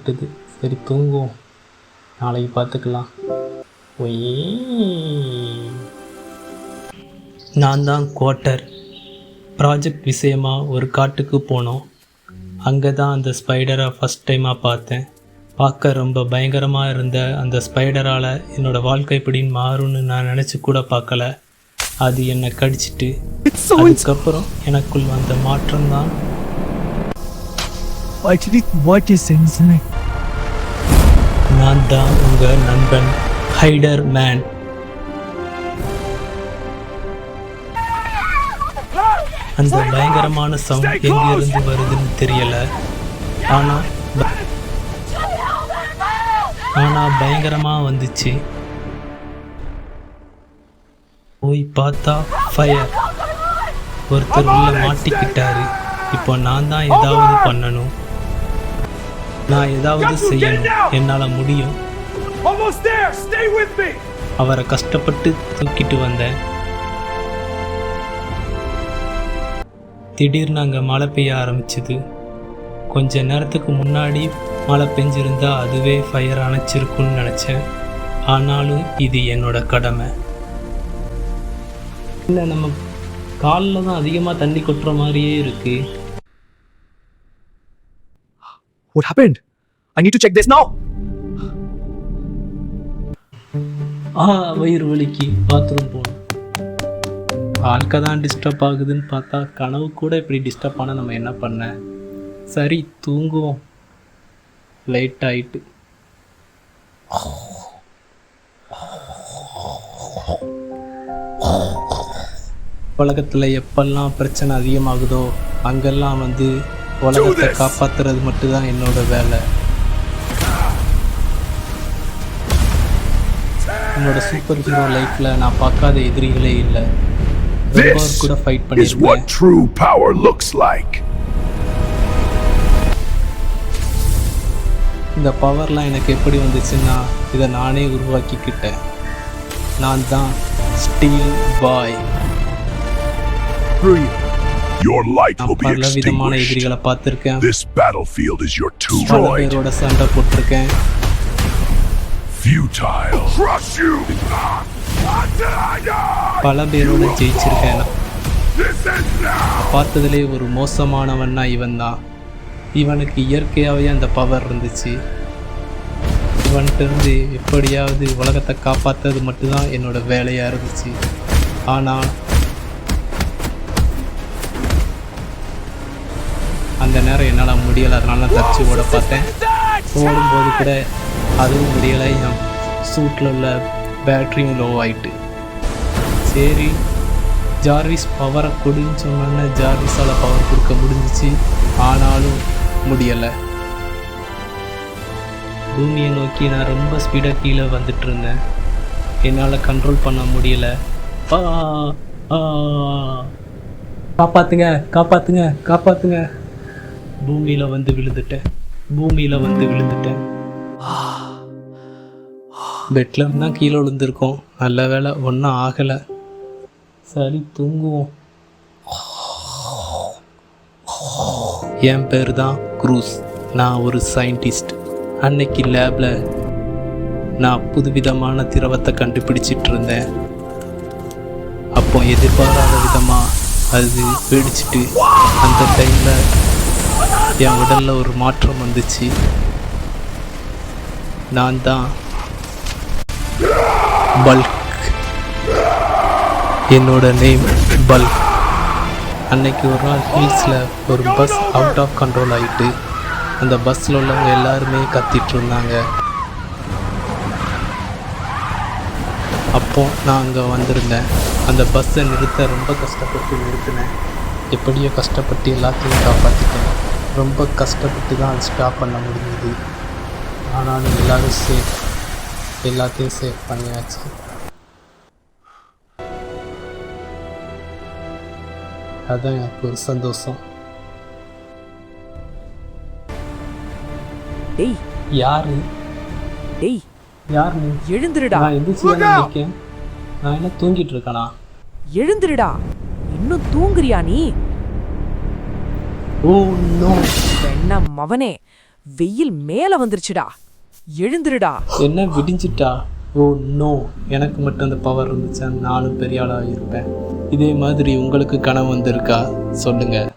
விட்டுது. சரி தூங்குவோம், நாளைக்கு பார்த்துக்கலாம். ஒய், நான் தான் குவார்ட்டர். ப்ராஜெக்ட் விஷயமாக ஒரு காட்டுக்கு போனோம். அங்கே தான் அந்த ஸ்பைடரை ஃபஸ்ட் டைமாக பார்த்தேன். பார்க்க ரொம்ப பயங்கரமாக இருந்த அந்த ஸ்பைடரால் என்னோடய வாழ்க்கை எப்படின்னு மாறும்னு நான் நினச்சி கூட பார்க்கல. அது என்னை கடிச்சிட்டு அதுக்கப்புறம் எனக்குள் வந்த மாற்றம் தான். நான் தான் உங்கள் நண்பன் ஹைடர் மேன். அந்த பயங்கரமான சவுண்ட் எங்கிருந்து வருதுன்னு தெரியல. ஆனால் பயங்கரமாக வந்துச்சு. போய் பார்த்தா ஃபயர். ஒருத்தர் உள்ள மாட்டிக்கிட்டாரு. இப்போ நான் தான் ஏதாவது பண்ணணும். நான் ஏதாவது செய்யணும், என்னால் முடியும். அவரை கஷ்டப்பட்டு தூக்கிட்டு வந்தேன். திடீர்னு அங்கே மழை பெய்ய ஆரம்பிச்சுது. கொஞ்ச நேரத்துக்கு முன்னாடி மழை பெஞ்சிருந்தா அதுவே ஃபயர் அணைச்சிருக்குன்னு நினச்சேன். ஆனாலும் இது என்னோட கடமை. இல்லை, நம்ம காலில் தான் அதிகமாக தண்ணி கொட்டுற மாதிரியே இருக்கு. What happened? I need to check this now. வயிறு வலிக்கு பாத்ரூம் போகணும். வாழ்க்கை தான் டிஸ்டர்ப் ஆகுதுன்னு பார்த்தா கனவு கூட இப்படி டிஸ்டர்ப் ஆனால் நம்ம என்ன பண்ண. சரி தூங்குவோம். லைட் ஆயிட்டு. உலகத்தில் எப்பெல்லாம் பிரச்சனை அதிகமாகுதோ அங்கெல்லாம் உலகத்தை காப்பாற்றுறது மட்டும்தான் என்னோட வேலை. என்னோட சூப்பர் ஹீரோ லைஃப்பில் நான் பார்க்காத எதிரிகளே இல்லை. கூட ஃபைட் பண்ணிருக்கேன். இந்த பவர்லாம் எனக்கு எப்படி வந்துச்சுன்னா இதை நானே உருவாக்கிக்கிட்டேன். நான் தான் ஸ்டீல் பாய். பல விதமான எதிரிகளை பார்த்திருக்கேன். பல பேரோட சண்டை போட்டிருக்கேன். பல பேரோட ஜெயிச்சிருக்கேன். பார்த்ததுலே ஒரு மோசமானவன்னா இவன் தான். இவனுக்கு இயற்கையாகவே அந்த பவர் இருந்துச்சு. இவன்கிட்ட இருந்து எப்படியாவது உலகத்தை காப்பாற்றுறது மட்டும்தான் என்னோட வேலையாக இருந்துச்சு. ஆனால் அந்த நேரம் என்னால் முடியலை. அதனால நான் தச்சு ஓட பார்த்தேன். ஓடும்போது கூட அதுவும் முடியலை. என் சூட்டில் உள்ள பேட்ரியும் லோ ஆகிட்டு. சரி, ஜார்விஸ் பவரை கொடுன்னு சொன்னோன்னே ஜார்விஸால் பவர் கொடுக்க முடிஞ்சிச்சு. ஆனாலும் முடியலை. பூமியை நோக்கி நான் ரொம்ப ஸ்பீடாக கீழே வந்துட்டு இருந்தேன். என்னால் கண்ட்ரோல் பண்ண முடியலை. காப்பாற்றுங்க, காப்பாற்றுங்க, காப்பாற்றுங்க. பூமியில் வந்து விழுந்துட்டேன். பெட்டில் இருந்தால் கீழே விழுந்திருக்கோம். நல்ல வேலை ஒன்றும் ஆகலை. சரி தூங்குவோம். என் பேர் தான் க்ரூஸ். நான் ஒரு சயின்டிஸ்ட். அன்னைக்கு லேபில் நான் புதுவிதமான திரவத்தை கண்டுபிடிச்சிட்டு இருந்தேன். அப்போ எதிர்பாராத விதமாக அது வெடிச்சிட்டு அந்த டைமில் என் உடலில் ஒரு மாற்றம் வந்துச்சு. நான் தான் பல்க். என்னோட நேம் பல்க். அன்னைக்கு ஒரு நாள் ஹில்ஸில் ஒரு பஸ் அவுட் ஆஃப் கண்ட்ரோல் ஆகிட்டு அந்த பஸ்ஸில் உள்ளவங்க எல்லாருமே கத்திட்டு இருந்தாங்க. அப்போ நான் அங்கே வந்திருந்தேன். அந்த பஸ்ஸை நிறுத்த ரொம்ப கஷ்டப்பட்டு நிறுத்தினேன். எப்படியோ கஷ்டப்பட்டு எல்லாத்தையும் காப்பாற்றிட்டேன். ரொம்ப கஷ்டப்பட்டு தான் அது ஸ்டாப் பண்ண முடியுது. ஆனாலும் எல்லோரும் சேஃப். எல்லாத்தையும் சேஃப் பண்ணியாச்சு. அதுதான் எனக்கு ஒரு சந்தோஷம். யாரு யார் நீ? எழுந்திருடா. நான் எந்திரிச்சு நான் என்ன தூங்கிட்டு இருக்கேனா? எழுந்திருடா. இன்னும் தூங்குறியா நீ? Oh no. என்ன மவனே, வெயில் மேல வந்துருச்சுடா. எழுந்திருடா. என்ன விடிஞ்சிட்டா? ஓ நோ, எனக்கு மட்டும் அந்த பவர் இருந்துச்சா நானும் பெரிய ஆளாக இருப்பேன். இதே மாதிரி உங்களுக்கு கனவு வந்திருக்கா? சொல்லுங்கள்.